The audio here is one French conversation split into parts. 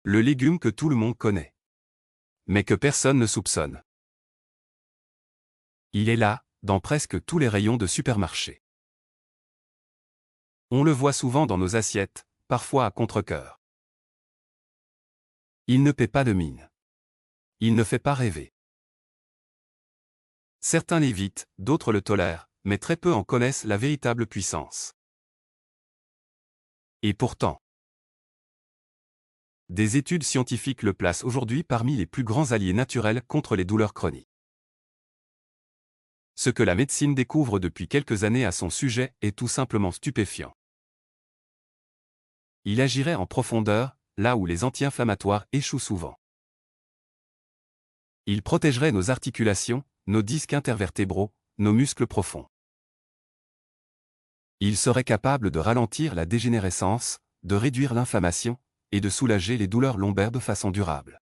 Le légume que tout le monde connaît, mais que personne ne soupçonne. Il est là, dans presque tous les rayons de supermarché. On le voit souvent dans nos assiettes, parfois à contre-cœur. Il ne paie pas de mine. Il ne fait pas rêver. Certains l'évitent, d'autres le tolèrent, mais très peu en connaissent la véritable puissance. Et pourtant, des études scientifiques le placent aujourd'hui parmi les plus grands alliés naturels contre les douleurs chroniques. Ce que la médecine découvre depuis quelques années à son sujet est tout simplement stupéfiant. Il agirait en profondeur, là où les anti-inflammatoires échouent souvent. Il protégerait nos articulations, nos disques intervertébraux, nos muscles profonds. Il serait capable de ralentir la dégénérescence, de réduire l'inflammation, et de soulager les douleurs lombaires de façon durable.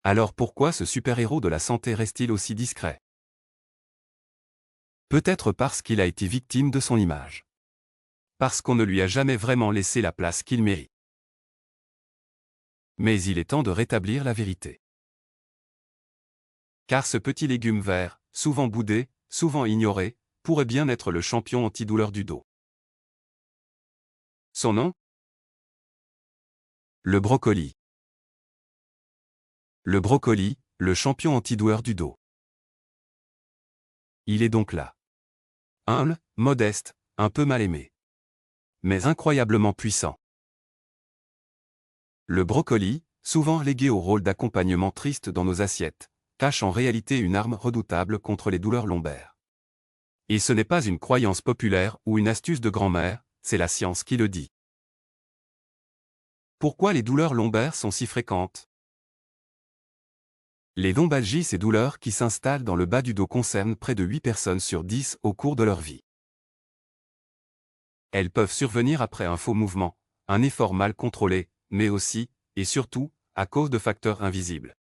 Alors pourquoi ce super-héros de la santé reste-t-il aussi discret? Peut-être parce qu'il a été victime de son image. Parce qu'on ne lui a jamais vraiment laissé la place qu'il mérite. Mais il est temps de rétablir la vérité. Car ce petit légume vert, souvent boudé, souvent ignoré, pourrait bien être le champion antidouleur du dos. Son nom? Le brocoli. Le brocoli, le champion antidouleur du dos. Il est donc là. Humble, modeste, un peu mal aimé. Mais incroyablement puissant. Le brocoli, souvent légué au rôle d'accompagnement triste dans nos assiettes, cache en réalité une arme redoutable contre les douleurs lombaires. Et ce n'est pas une croyance populaire ou une astuce de grand-mère, c'est la science qui le dit. Pourquoi les douleurs lombaires sont si fréquentes? Les lombalgies, ces douleurs qui s'installent dans le bas du dos concernent près de 8 personnes sur 10 au cours de leur vie. Elles peuvent survenir après un faux mouvement, un effort mal contrôlé, mais aussi, et surtout, à cause de facteurs invisibles.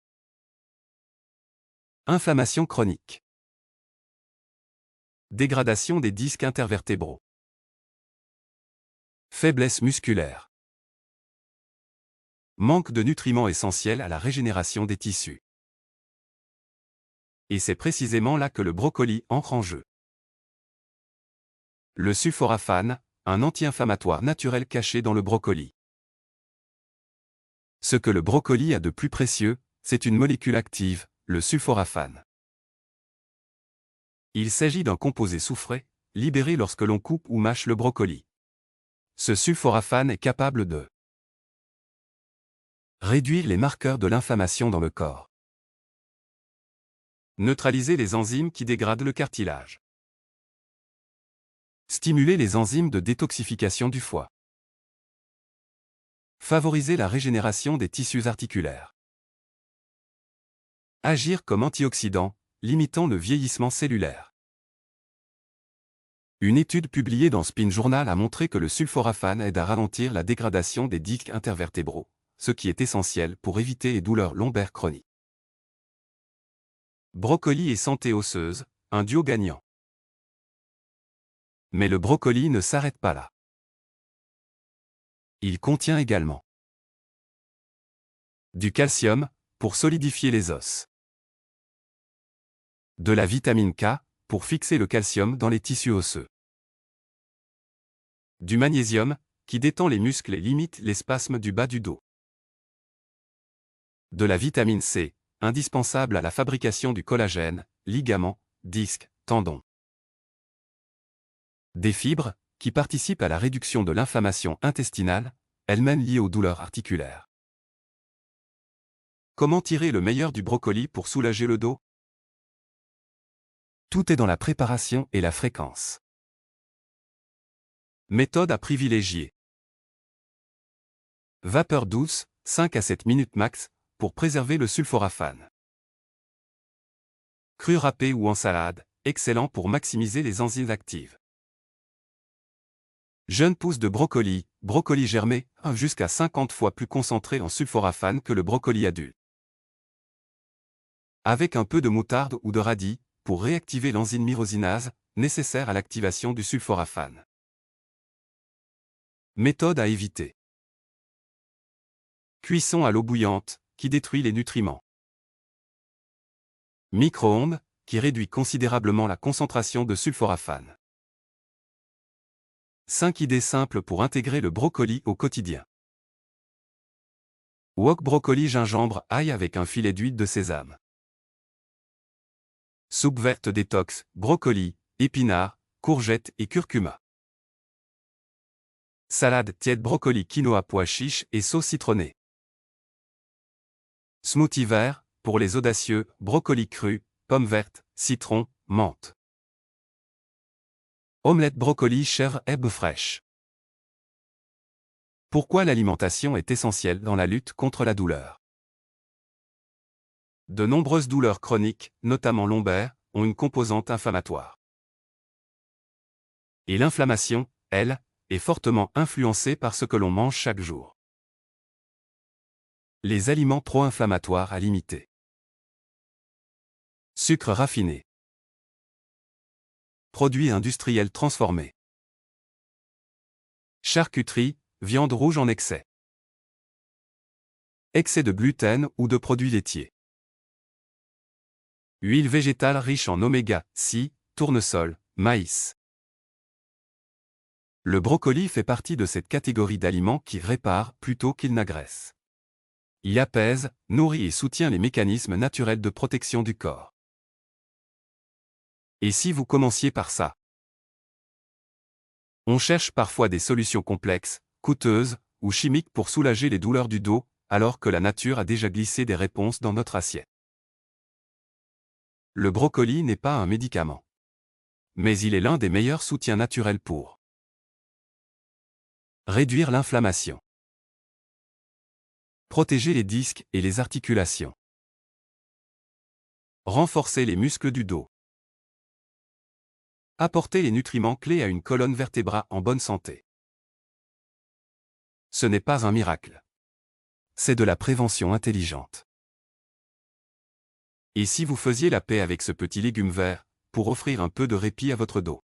Inflammation chronique. Dégradation des disques intervertébraux. Faiblesse musculaire. Manque de nutriments essentiels à la régénération des tissus. Et c'est précisément là que le brocoli entre en jeu. Le sulforaphane, un anti-inflammatoire naturel caché dans le brocoli. Ce que le brocoli a de plus précieux, c'est une molécule active, le sulforaphane. Il s'agit d'un composé soufré, libéré lorsque l'on coupe ou mâche le brocoli. Ce sulforaphane est capable de réduire les marqueurs de l'inflammation dans le corps. Neutraliser les enzymes qui dégradent le cartilage. Stimuler les enzymes de détoxification du foie. Favoriser la régénération des tissus articulaires. Agir comme antioxydant, limitant le vieillissement cellulaire. Une étude publiée dans Spin Journal a montré que le sulforaphane aide à ralentir la dégradation des disques intervertébraux, ce qui est essentiel pour éviter les douleurs lombaires chroniques. Brocoli et santé osseuse, un duo gagnant. Mais le brocoli ne s'arrête pas là. Il contient également du calcium, pour solidifier les os. De la vitamine K, pour fixer le calcium dans les tissus osseux. Du magnésium, qui détend les muscles et limite les spasmes du bas du dos. De la vitamine C, indispensable à la fabrication du collagène, ligaments, disques, tendons. Des fibres, qui participent à la réduction de l'inflammation intestinale, elle-même liée aux douleurs articulaires. Comment tirer le meilleur du brocoli pour soulager le dos? Tout est dans la préparation et la fréquence. Méthode à privilégier. Vapeur douce, 5 à 7 minutes max, pour préserver le sulforaphane. Cru râpé ou en salade, excellent pour maximiser les enzymes actives. Jeune pousse de brocoli, brocoli germé, jusqu'à 50 fois plus concentré en sulforaphane que le brocoli adulte. Avec un peu de moutarde ou de radis, pour réactiver l'enzyme myrosinase, nécessaire à l'activation du sulforaphane. Méthode à éviter. Cuisson à l'eau bouillante, qui détruit les nutriments. Micro-ondes, qui réduit considérablement la concentration de sulforaphane. 5 idées simples pour intégrer le brocoli au quotidien. Wok brocoli gingembre ail avec un filet d'huile de sésame. Soupe verte détox, brocoli, épinards, courgettes et curcuma. Salade tiède brocoli quinoa pois chiches et sauce citronnée. Smoothie vert, pour les audacieux, brocoli cru, pommes vertes, citron, menthe. Omelette brocoli chèvre herbe fraîche. Pourquoi l'alimentation est essentielle dans la lutte contre la douleur? De nombreuses douleurs chroniques, notamment lombaires, ont une composante inflammatoire. Et l'inflammation, elle, est fortement influencée par ce que l'on mange chaque jour. Les aliments pro-inflammatoires à limiter. Sucre raffiné. Produits industriels transformés. Charcuterie, viande rouge en excès. Excès de gluten ou de produits laitiers. Huile végétale riche en oméga-6, tournesol, maïs. Le brocoli fait partie de cette catégorie d'aliments qui réparent plutôt qu'ils n'agressent. Il apaise, nourrit et soutient les mécanismes naturels de protection du corps. Et si vous commenciez par ça? On cherche parfois des solutions complexes, coûteuses ou chimiques pour soulager les douleurs du dos, alors que la nature a déjà glissé des réponses dans notre assiette. Le brocoli n'est pas un médicament. Mais il est l'un des meilleurs soutiens naturels pour réduire l'inflammation, protéger les disques et les articulations, renforcer les muscles du dos, apporter les nutriments clés à une colonne vertébrale en bonne santé. Ce n'est pas un miracle. C'est de la prévention intelligente. Et si vous faisiez la paix avec ce petit légume vert, pour offrir un peu de répit à votre dos?